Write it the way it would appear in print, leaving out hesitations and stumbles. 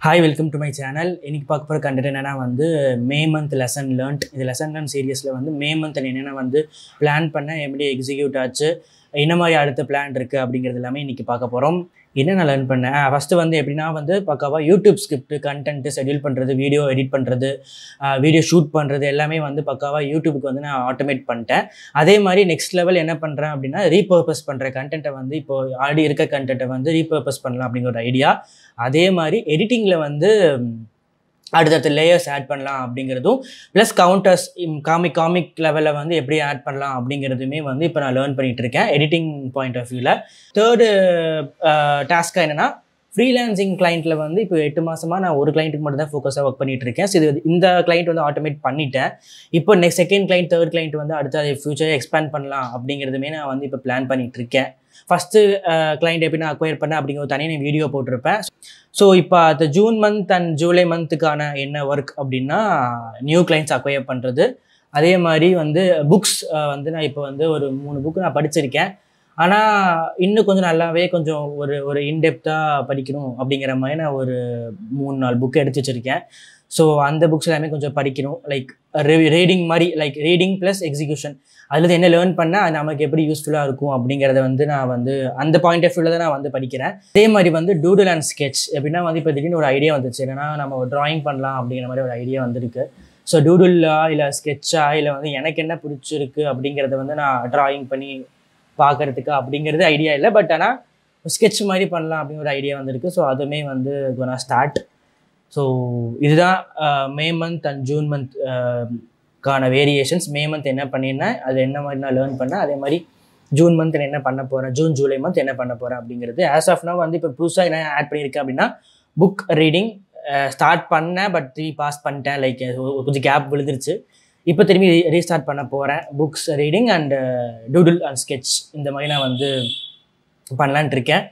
Hi, welcome to my channel. இன்னைக்கு பார்க்க போற கண்டென்ட் என்னன்னா மே மந்த் லெசன் லேர்ன்ட். இது லெசன் லேர்ன் சீரிஸ்ல மே மந்த் என்னென்ன பிளான் பண்ண எப்படி எக்ஸிக்யூட் ஆச்சு, என்ன மாதிரி அடுத்த பிளான் இருக்கு அப்படிங்கிறது எல்லாமே இன்னைக்கு பார்க்க போறோம். என்ன நான் லேர்ன் பண்ணேன் ஃபர்ஸ்ட் எப்படின்னா பக்காவா யூடியூப் ஸ்கிரிப்ட் கண்டென்ட் ஷெட்யூல் பண்ணுறது, வீடியோ எடிட் பண்ணுறது, வீடியோ ஷூட் பண்ணுறது எல்லாமே பக்காவா யூடியூபுக்கு நான் ஆட்டோமேட் பண்ணிட்டேன். அதே மாதிரி நெக்ஸ்ட் லெவல் என்ன பண்ணுறேன் அப்படின்னா ரீபர்பஸ் பண்ணுற கண்டென்ட்டை இப்போ ஆல்ரெடி இருக்க கண்டென்ட்டை ரீபர்பஸ் பண்ணலாம் அப்படிங்கிற ஒரு ஐடியா. அதே மாதிரி எடிட்டிங்கில் அடுத்தடுத்த லேயர்ஸ் ஆட் பண்ணலாம் அப்படிங்கிறதும், ப்ளஸ் கவுண்டர்ஸ் காமிக் லெவலில் எப்படி ஆட் பண்ணலாம் அப்படிங்கிறதுமே இப்போ நான் லேர்ன் பண்ணிகிட்டு இருக்கேன் எடிட்டிங் பாயிண்ட் ஆஃப் வியூவில். தேர்டு டாஸ்க்காக என்னென்னா ஃப்ரீலான்சிங் கிளைண்ட்டில் இப்போ 8 மாதமாக நான் ஒரு கிளைண்ட்டுக்கு மட்டும் தான் ஃபோக்கஸாக ஒர்க் பண்ணிகிட்டு இருக்கேன். ஸோ இது இந்த கிளைண்ட் ஆட்டோமேட் பண்ணிட்டேன். இப்போ next second client, third client அடுத்த ஃபியூச்சரை எக்ஸ்பேண்ட் பண்ணலாம் அப்படிங்கிறதுமே நான் இப்போ பிளான் பண்ணிகிட்டு இருக்கேன். ஃபஸ்ட்டு கிளைண்ட் எப்படி நான் அக்வயர் பண்ணேன் அப்படிங்கிற ஒரு தனியாக வீடியோ போட்டிருப்பேன். ஸோ இப்போ அந்த ஜூன் மந்த் அண்ட் ஜூலை மந்த்துக்கான என்ன ஒர்க் அப்படின்னா நியூ கிளைண்ட்ஸ் அக்வயர் பண்ணுறது. அதே மாதிரி புக்ஸ் நான் இப்போ ஒரு 3 புக்கு நான் படிச்சிருக்கேன். ஆனால் இன்னும் கொஞ்சம் நல்லாவே கொஞ்சம் ஒரு இன்டெப்த்தாக படிக்கணும் அப்படிங்கிற மாதிரி நான் ஒரு 3-4 புக்கு எடுத்து வச்சுருக்கேன். ஸோ அந்த புக்ஸ் எல்லாமே கொஞ்சம் படிக்கணும். லைக் ரீடிங் மாதிரி, லைக் ரீடிங் ப்ளஸ் எக்ஸிக்யூஷன். அதில் என்ன லேர்ன் பண்ணால் அது நமக்கு எப்படி யூஸ்ஃபுல்லாக இருக்கும் அப்படிங்கிறத நான் அந்த பாயிண்ட் ஆஃப் வியூவில் தான் நான் படிக்கிறேன். அதே மாதிரி டூடுல் அண்ட் ஸ்கெட்ச் எப்படின்னா இப்போ திடீர்னு ஒரு ஐடியா வந்துச்சு, என்னன்னா நம்ம ஒரு ட்ராயிங் பண்ணலாம் அப்படிங்கிற மாதிரி ஒரு ஐடியா வந்திருக்கு. ஸோ டூடுல்லா இல்லை ஸ்கெட்சா இல்லை எனக்கு என்ன பிடிச்சிருக்கு அப்படிங்கிறத நான் ட்ராயிங் பண்ணி பார்க்குறதுக்கு அப்படிங்கிறது ஐடியா இல்லை. பட் ஆனால் ஸ்கெட்ச் மாதிரி பண்ணலாம் அப்படிங்கிற ஒரு ஐடியா வந்திருக்கு. ஸோ அதுவுமே நான் ஸ்டார்ட். ஸோ இதுதான் May month and June month கான வேரியேஷன்ஸ். மே மந்த் என்ன பண்ணியிருந்தேன், அது என்ன மாதிரி நான் லேர்ன் பண்ணேன், அதே மாதிரி ஜூன் மந்த் என்ன பண்ண போகிறேன், ஜூன் ஜூலை மந்த் என்ன பண்ண போகிறேன் அப்படிங்கிறது. ஆஸ் ஆஃப் நவ் இப்போ புதுசாக என்ன ஆட் பண்ணியிருக்கேன் அப்படின்னா புக் ரீடிங் ஸ்டார்ட் பண்ணேன். பட் பாஸ் பண்ணிட்டேன், லைக் கொஞ்சம் கேப் விழுந்துருச்சு. இப்போ திரும்பி ரீஸ்டார்ட் பண்ண போகிறேன். Books reading and doodle and sketch இந்த மாதிரி நான் பண்ணலான்ட்டு இருக்கேன்.